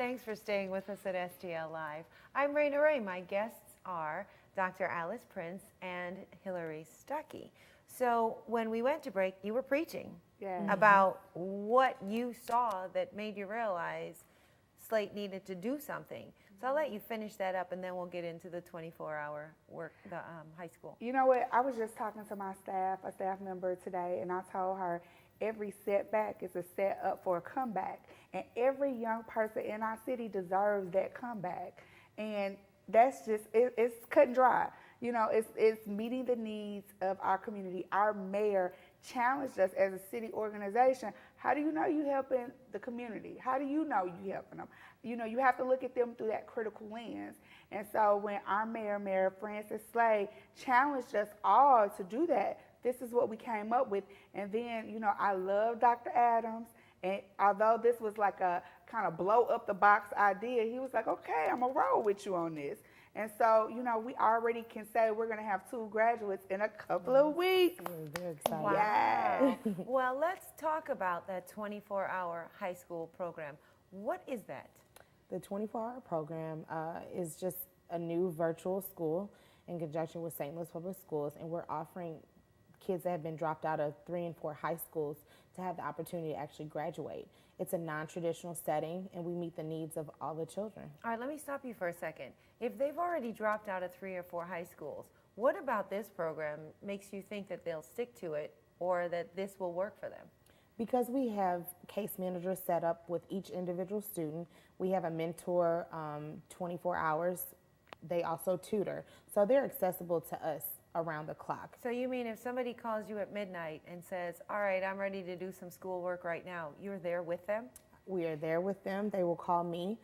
Thanks for staying with us at STL Live. I'm Raynah Rey. My guests are Dr. Alice Prince and Hillary Stuckey. So when we went to break, you were preaching about what you saw that made you realize SLATE needed to do something. So I'll let you finish that up, and then we'll get into the 24-hour work, the high school. You know what? I was just talking to my staff, a staff member today, and I told her every setback is a set up for a comeback. And every young person in our city deserves that comeback. And that's just, it's cut and dry. You know, it's meeting the needs of our community. Our mayor challenged us as a city organization. How do you know you helping the community? How do you know you helping them? You know, you have to look at them through that critical lens. And so when our mayor, Mayor Francis Slade, challenged us all to do that, this is what we came up with. And then, you know, I love Dr. Adams. And although this was like a kind of blow up the box idea, he was like, okay, I'm gonna roll with you on this. And so, you know, we already can say we're going to have 2 graduates in a couple of weeks. We're very excited. Wow. Well, let's talk about that 24-hour high school program. What is that? The 24-hour program is just a new virtual school in conjunction with St. Louis Public Schools, and we're offering kids that have been dropped out of 3 and 4 high schools to have the opportunity to actually graduate. It's a non-traditional setting, and we meet the needs of all the children. All right, let me stop you for a second. If they've already dropped out of 3 or 4 high schools, what about this program makes you think that they'll stick to it or that this will work for them? Because we have case managers set up with each individual student, we have a mentor 24 hours. They also tutor, so they're accessible to us around the clock. So you mean if somebody calls you at midnight and says, all right, I'm ready to do some schoolwork right now, you're there with them? We are there with them. They will call me.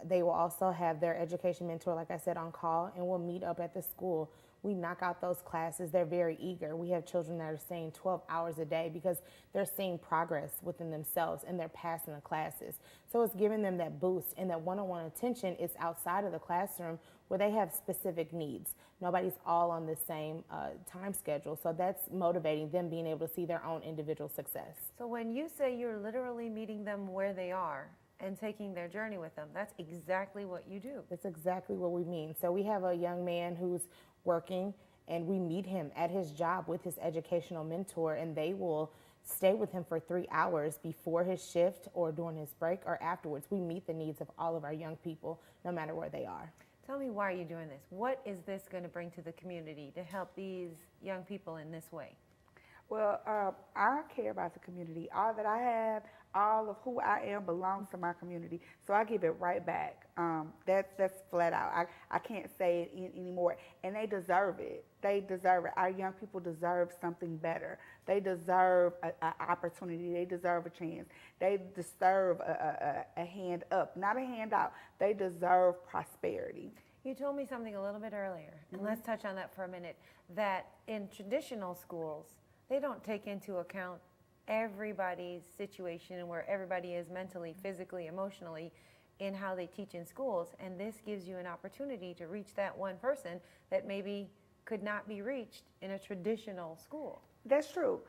They will also have their education mentor, like I said, on call, and we'll meet up at the school. We knock out those classes. They're very eager. We have children that are staying 12 hours a day because they're seeing progress within themselves and they're passing the classes. So it's giving them that boost, and that one-on-one attention is outside of the classroom where they have specific needs. Nobody's all on the same time schedule, so that's motivating them, being able to see their own individual success. So when you say you're literally meeting them where they are and taking their journey with them, that's exactly what you do. That's exactly what we mean. So we have a young man who's working, and we meet him at his job with his educational mentor, and they will stay with him for 3 hours before his shift or during his break or afterwards. We meet the needs of all of our young people, no matter where they are. Tell me, why are you doing this? What is this going to bring to the community to help these young people in this way? Well, I care about the community. All that I have, all of who I am belongs to my community. So I give it right back. That's flat out. I can't say it anymore. And they deserve it. They deserve it. Our young people deserve something better. They deserve an opportunity. They deserve a chance. They deserve a hand up, not a handout. They deserve prosperity. You told me something a little bit earlier, and let's touch on that for a minute, that in traditional schools, they don't take into account everybody's situation and where everybody is mentally, physically, emotionally in how they teach in schools. And this gives you an opportunity to reach that one person that maybe could not be reached in a traditional school. That's true.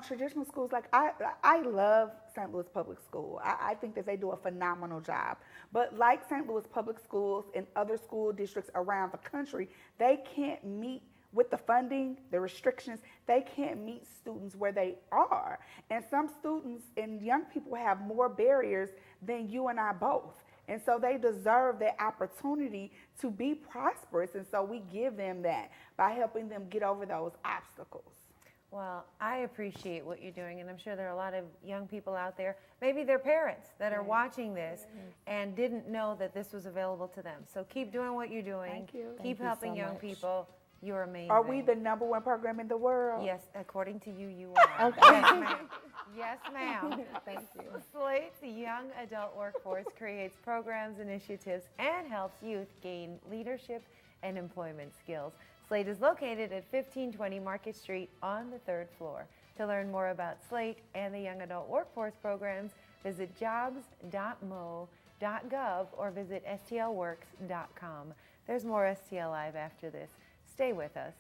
Traditional schools, like I love St. Louis Public School. I think that they do a phenomenal job. But like St. Louis Public Schools and other school districts around the country, they can't meet with the funding, the restrictions, they can't meet students where they are. And some students and young people have more barriers than you and I both. And so they deserve that opportunity to be prosperous. And so we give them that by helping them get over those obstacles. Well, I appreciate what you're doing, and I'm sure there are a lot of young people out there, maybe their parents, that are watching this and didn't know that this was available to them. So keep doing what you're doing. Thank you. Keep helping young people. You're amazing. Are we the #1 program in the world? Yes, according to you, you are. Okay. Yes, ma'am. Yes, ma'am. Thank you. SLATE Young Adult Workforce creates programs, initiatives, and helps youth gain leadership and employment skills. SLATE is located at 1520 Market Street on the 3rd floor. To learn more about SLATE and the Young Adult Workforce programs, visit jobs.mo.gov or visit stlworks.com. There's more STL Live after this. Stay with us.